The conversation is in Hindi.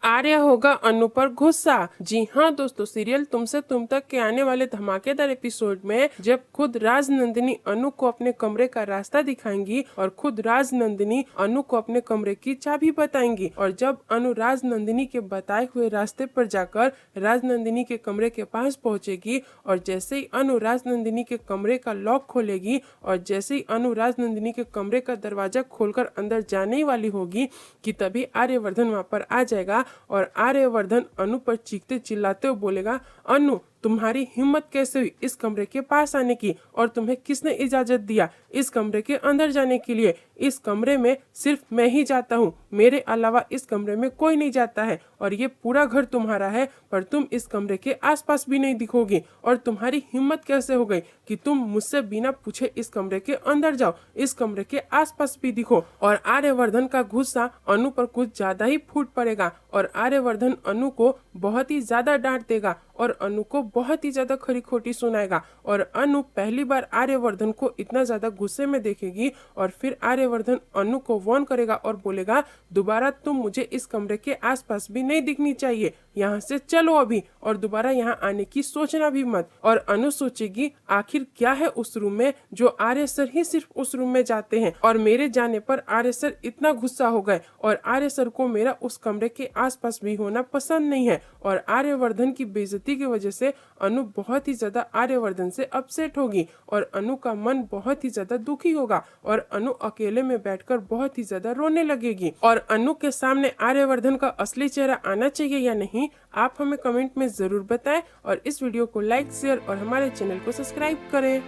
आर्य होगा अनु पर गुस्सा। जी हाँ दोस्तों, सीरियल तुमसे तुम तक के आने वाले धमाकेदार एपिसोड में जब खुद राजनंदिनी अनु को अपने कमरे का रास्ता दिखाएंगी और खुद राजनंदिनी अनु को अपने कमरे की चाबी बताएंगी, और जब अनु राजनंदिनी के बताए हुए रास्ते पर जाकर राजनंदिनी के कमरे के पास पहुंचेगी और जैसे ही अनु राजनंदिनी के कमरे का लॉक खोलेगी और जैसे ही अनु राजनंदिनी के कमरे का दरवाजा खोलकर अंदर जाने ही वाली होगी कि तभी आर्यवर्धन वहां पर आ जाएगा और आर्यवर्धन अनु पर चीखते चिल्लाते हुए बोलेगा, अनु तुम्हारी हिम्मत कैसे हुई इस कमरे के पास आने की, और तुम्हें किसने इजाजत दिया इस कमरे के अंदर जाने के लिए। इस कमरे में सिर्फ मैं ही जाता हूँ, मेरे अलावा इस कमरे में कोई नहीं जाता है, और ये पूरा घर तुम्हारा है, पर तुम इस कमरे के आसपास भी नहीं दिखोगी। और तुम्हारी हिम्मत कैसे हो गई कि तुम मुझसे बिना पूछे इस कमरे के अंदर जाओ, इस कमरे के आसपास भी दिखो। और आर्यवर्धन का गुस्सा अनु पर कुछ ज्यादा ही फूट पड़ेगा और आर्यवर्धन अनु को बहुत ही ज्यादा डांट देगा और अनु को बहुत ही ज्यादा खरी खोटी सुनाएगा। और अनु पहली बार आर्यवर्धन को इतना ज्यादा गुस्से में देखेगी और फिर आर्यवर्धन अनु को वार्न करेगा और बोलेगा, दोबारा तुम मुझे इस कमरे के आसपास भी नहीं दिखनी चाहिए, यहाँ से चलो अभी, और दोबारा यहाँ आने की सोचना भी मत। और अनु सोचेगी आखिर क्या है उस रूम में जो आर्य सर ही सिर्फ उस रूम में जाते हैं, और मेरे जाने पर आर्य सर इतना गुस्सा हो गए और आर्य सर को मेरा उस कमरे के आसपास भी होना पसंद नहीं है। और आर्यवर्धन की बेइज्जती की वजह से अनु बहुत ही ज्यादा आर्यवर्धन से अपसेट होगी और अनु का मन बहुत ही ज्यादा दुखी होगा और अनु अकेले में बैठकर बहुत ही ज्यादा रोने लगेगी। और अनु के सामने आर्यवर्धन का असली चेहरा आना चाहिए या नहीं, आप हमें कमेंट में जरूर बताएं और इस वीडियो को लाइक शेयर और हमारे चैनल को सब्सक्राइब करें।